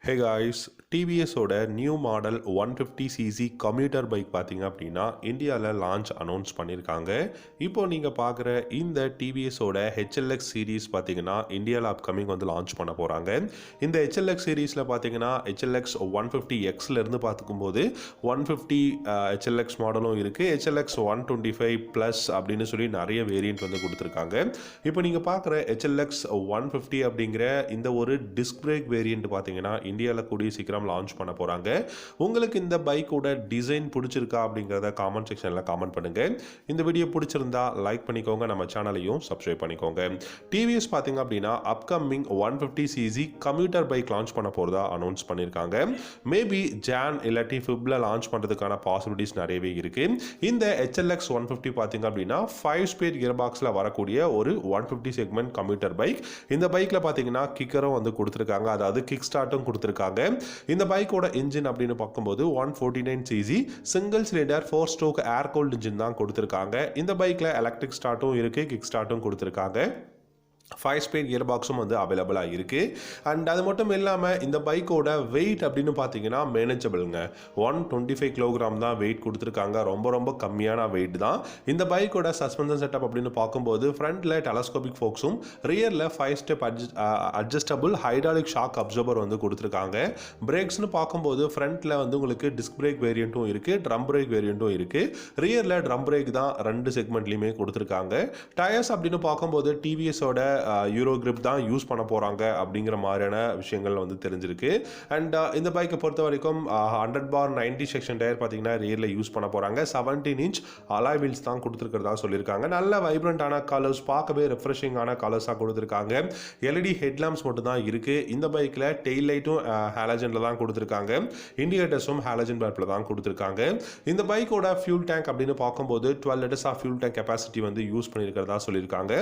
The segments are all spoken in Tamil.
ஹே காய்ஸ், டிவிஎஸோட new model 150cc commuter bike பார்த்தீங்க அப்படின்னா இந்தியாவில் லான்ச் அனௌன்ஸ் பண்ணியிருக்காங்க. இப்போ நீங்கள் பார்க்குற இந்த டிவிஎஸோட ஹெச்எல்எக்ஸ் சீரீஸ் பார்த்தீங்கன்னா இந்தியாவில் அப்கமிங் வந்து லான்ச் பண்ண போகிறாங்க. இந்த ஹெச்எல்எக்ஸ் சீரீஸில் பார்த்தீங்கன்னா ஹெச்எல்எக்ஸ் 150Xலேருந்து பார்த்துக்கும்போது 150 ஹெச்எல்எக்ஸ் மாடலும் இருக்குது. ஹெச்எல்எக்ஸ் 125+ அப்படின்னு சொல்லி நிறைய வேரியண்ட் வந்து கொடுத்துருக்காங்க. இப்போ நீங்கள் பார்க்குற ஹெச்எல்எக்ஸ் 150 அப்படிங்கிற இந்த ஒரு டிஸ்க் பிரேக் வேரியண்ட் பார்த்தீங்கன்னா இந்தியாவில் கூடிய சீக்கிரம் லான்ச் பண்ண போகிறாங்க. உங்களுக்கு இந்த பைக்கோட டிசைன் பிடிச்சிருக்கா அப்படிங்கிறத காமெண்ட் செக்ஷனில் காமெண்ட் பண்ணுங்கள். இந்த வீடியோ பிடிச்சிருந்தா லைக் பண்ணிக்கோங்க, நம்ம சேனலையும் சப்ஸ்கிரைப் பண்ணிக்கோங்க. டிவிஎஸ் பார்த்தீங்க அப்படின்னா upcoming 150cc commuter bike launch பண்ண போகிறதா அனௌன்ஸ் பண்ணியிருக்காங்க. மேபி ஜான் இல்லாட்டி ஃபிப்ல லான்ச் பண்ணுறதுக்கான பாசிபிலிட்டிஸ் நிறையவே இருக்குது. இந்த ஹெச்எல்எக்ஸ் 150 பார்த்தீங்க அப்படின்னா 5 ஸ்பீட் கியர் பாக்ஸில் வரக்கூடிய ஒரு 150 செக்மெண்ட் கம்யூட்டர் பைக். இந்த பைக்கில் பார்த்தீங்கன்னா கிக்கரும் வந்து கொடுத்துருக்காங்க, அதாவது கிக் ஸ்டார்ட்டும் கொடுத்துருக்காங்க. இந்த பைக்கோட இன்ஜின் அப்படின்னு பார்க்கும்போது 149cc சிங்கிள் சிலிண்டர் 4 ஸ்ட்ரோக் ஏர் கூல்ட் இன்ஜின் தான் கொடுத்துருக்காங்க. இந்த பைக்கில் எலக்ட்ரிக் ஸ்டார்ட்டும் இருக்குது, கிக் ஸ்டார்ட்டும் கொடுத்துருக்காங்க. 5 ஸ்பீட் கியர் பாக்ஸும் வந்து அவைலபிளாக இருக்குது. அண்ட் அது மட்டும் இல்லாமல் இந்த பைக்கோட வெயிட் அப்படின்னு பார்த்தீங்கன்னா மேனேஜபிளுங்க. 125 கிலோகிராம் தான் வெயிட் கொடுத்துருக்காங்க. ரொம்ப கம்மியான வெயிட் தான். இந்த பைக்கோட சஸ்பென்ஷன் செட்டப் அப்படின்னு பார்க்கும்போது ஃப்ரண்ட்டில் டெலஸ்கோபிக் ஃபோக்ஸும் ரியரில் 5 step adjustable hydraulic shock absorber வந்து கொடுத்துருக்காங்க. பிரேக்ஸ்னு பார்க்கும்போது ஃப்ரண்ட்டில் வந்து உங்களுக்கு டிஸ்க் பிரேக் வேரியண்ட்டும் இருக்குது, ட்ரம் பிரேக் வேரியண்ட்டும் இருக்குது. ரியரில் ட்ரம் பிரேக் தான் 2 செக்மெண்ட்லையுமே கொடுத்துருக்காங்க. டயர்ஸ் அப்படின்னு பார்க்கும்போது டிவிஎஸோட யூரோ கிரிப் தான் யூஸ் பண்ண போகிறாங்க அப்படிங்கிற மாதிரியான விஷயங்கள் வந்து தெரிஞ்சிருக்கு. அண்ட் இந்த பைக்கை பொறுத்த வரைக்கும் 100/90 செக்ஷன் டயர் பார்த்தீங்கன்னா ரியரில் யூஸ் பண்ண போகிறாங்க. 17 இன்ச் அலாய் வீல்ஸ் தான் கொடுத்துருக்கிறதா சொல்லியிருக்காங்க. நல்ல வைப்ரண்டான கலர்ஸ், பார்க்கவே ரெஃப்ரெஷிங்கான கலர்ஸாக கொடுத்துருக்காங்க. எல்இடி ஹெட்லாம்ப்ஸ் மட்டும் தான் இருக்குது. இந்த பைக்கில் டெயில் லைட்டும் ஹாலஜனில் தான் கொடுத்துருக்காங்க. இண்டிகேட்டர்ஸும் ஹாலஜன் பல்பில் தான் கொடுத்துருக்காங்க. இந்த பைக்கோட ஃபியூல் டேங்க் அப்படின்னு பார்க்கும்போது 12 litres of fuel tank capacity வந்து யூஸ் பண்ணியிருக்கிறதா சொல்லியிருக்காங்க.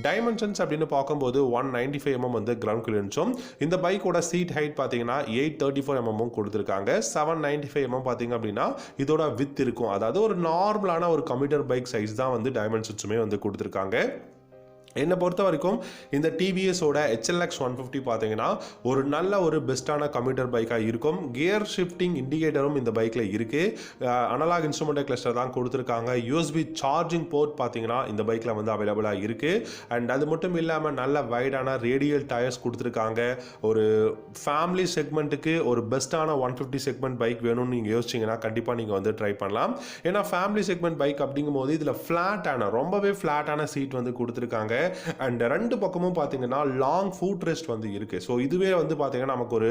டைமென்ஷன்ஸ் அப்படின்னு பார்க்கும்போது 195 mm வந்து கிரவுண்ட் கிளியரன்ஸும், இந்த பைக்கோட சீட் ஹைட் பார்த்தீங்கன்னா 834 mm கொடுத்துருக்காங்க. 795 mm பார்த்தீங்க அப்படின்னா இதோட வித் இருக்கும். அதாவது ஒரு நார்மலான ஒரு கம்யூட்டர் பைக் சைஸ் தான் வந்து டைமென்ஷன்ஸுமே வந்து கொடுத்துருக்காங்க. என்னை பொறுத்த வரைக்கும் இந்த டிவிஎஸோட ஹெச்எல்எக்ஸ் 150 பார்த்தீங்கன்னா ஒரு நல்ல ஒரு பெஸ்ட்டான கம்யூட்டர் பைக்காக இருக்கும். கியர் ஷிஃப்டிங் இண்டிகேட்டரும் இந்த பைக்கில் இருக்குது. அனலாக் இன்ஸ்ட்ருமெண்ட் கிளஸ்டர் தான் கொடுத்துருக்காங்க. யூஎஸ்பி சார்ஜிங் போர்ட் பார்த்தீங்கன்னா இந்த பைக்கில் வந்து அவைலபிளாக இருக்குது. அண்ட் அது மட்டும் இல்லாமல் நல்ல வைடான ரேடியல் டயர்ஸ் கொடுத்துருக்காங்க. ஒரு ஃபேமிலி செக்மெண்ட்டுக்கு ஒரு பெஸ்ட்டான 150 செக்மெண்ட் பைக் வேணும்னு நீங்கள் யோசிச்சிங்கன்னா கண்டிப்பாக நீங்கள் வந்து ட்ரை பண்ணலாம். ஏன்னா ஃபேமிலி செக்மெண்ட் பைக் அப்படிங்கும்போது இதில் ரொம்பவே ஃப்ளாட்டான சீட் வந்து கொடுத்துருக்காங்க. அண்ட் 2 பக்கமும் பார்த்தீங்கன்னா லாங் ஃபுட் ரெஸ்ட் வந்து இருக்கு. ஸோ இதுவே வந்து பார்த்தீங்கன்னா நமக்கு ஒரு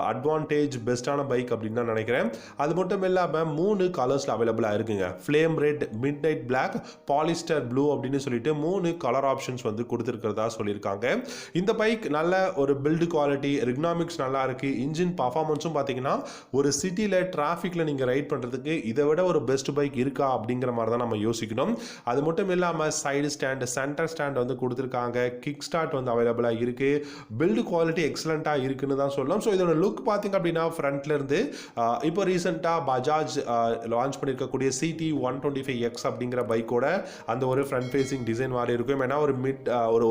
அட்வான்டேஜ் பெஸ்ட்டான பைக் அப்படின்னு தான் நினைக்கிறேன். அது மட்டும் இல்லாமல் 3 கலர்ஸில் அவைலபிளாக இருக்குங்க. Flame red, midnight black, polestar blue அப்படின்னு சொல்லிட்டு 3 கலர் ஆப்ஷன்ஸ் வந்து கொடுத்துருக்கிறதா சொல்லியிருக்காங்க. இந்த பைக் நல்ல ஒரு பில்டு குவாலிட்டி, எர்கனாமிக்ஸ் நல்லா இருக்கு. இன்ஜின் பர்ஃபார்மன்ஸும் பார்த்தீங்கன்னா ஒரு சிட்டியில் டிராஃபிக்கில் நீங்கள் ரைட் பண்ணுறதுக்கு இதை விட ஒரு பெஸ்ட் பைக் இருக்கா அப்படிங்கிற மாதிரி தான் நம்ம யோசிக்கணும். அது மட்டும் இல்லாமல் சைடு ஸ்டாண்ட், சென்டர் ஸ்டாண்ட் வந்து கொடுத்துருக்காங்க. கிக் ஸ்டார்ட் வந்து அவைலபிளாக இருக்குது. பில்டு குவாலிட்டி எக்ஸலண்ட்டாக இருக்குன்னு தான் சொல்லலாம். ஸோ இதோட லுக் பார்த்தீங்க அப்படின்னா ஃப்ரண்ட்லேருந்து இப்போ ரீசெண்டாக பஜாஜ் லான்ச் பண்ணியிருக்கக்கூடிய CT 125X அப்படிங்கிற பைக்கோட அந்த ஒரு ஃப்ரண்ட் ஃபேஸிங் டிசைன் மாதிரி இருக்கும். ஏன்னா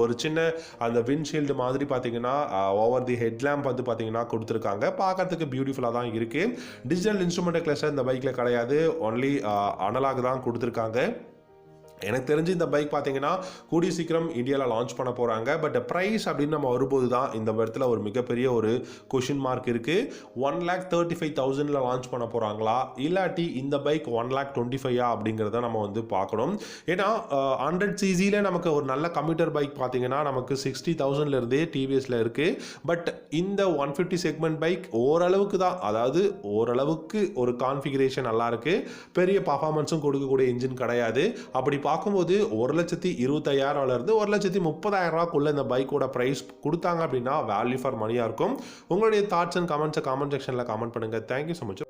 ஒரு சின்ன அந்த விண்ட்ஷீல்டு மாதிரி பார்த்தீங்கன்னா ஓவர் தி ஹெட்லாம்ப் வந்து பார்த்தீங்கன்னா கொடுத்துருக்காங்க. பார்க்கறதுக்கு பியூட்டிஃபுல்லாக தான் இருக்குது. டிஜிட்டல் இன்ஸ்ட்ருமெண்ட் கிளஸ்டர் இந்த பைக்கில் கிடையாது, ஒன்லி அனலாக் தான் கொடுத்துருக்காங்க. எனக்கு தெரிஞ்சு இந்த பைக் பார்த்தீங்கன்னா கூடிய சீக்கிரம் இந்தியாவில் லான்ச் பண்ண போகிறாங்க. பட் ப்ரைஸ் அப்படின்னு நம்ம வரும்போது தான் இந்த இடத்துல ஒரு மிகப்பெரிய ஒரு கொஷின் மார்க் இருக்குது. 1,35,000 லான்ச் பண்ண போகிறாங்களா, இல்லாட்டி இந்த பைக் 1,25,000 அப்படிங்கிறத நம்ம வந்து பார்க்கணும். ஏன்னா 100cc நமக்கு ஒரு நல்ல கம்யூட்டர் பைக் பார்த்தீங்கன்னா நமக்கு 60,000 டிவிஎஸில் இருக்குது. பட் இந்த 150 செக்மெண்ட் பைக் ஓரளவுக்கு தான், அதாவது ஓரளவுக்கு ஒரு கான்ஃபிகரேஷன் நல்லா இருக்குது. பெரிய பர்ஃபார்மன்ஸும் கொடுக்கக்கூடிய இன்ஜின் கிடையாது. அப்படி பார்க்கும்போது 1,25,000 1,30,000 இந்த பைக்கோட பிரைஸ் கொடுத்தாங்க அப்படின்னா வேல்யூ ஃபார் மணியாக இருக்கும். உங்களுடைய தாட்ஸ் அண்ட் கமெண்ட்ஸை காமெண்ட் செக்ஷனில் காமெண்ட் பண்ணுங்கள். Thank you so much.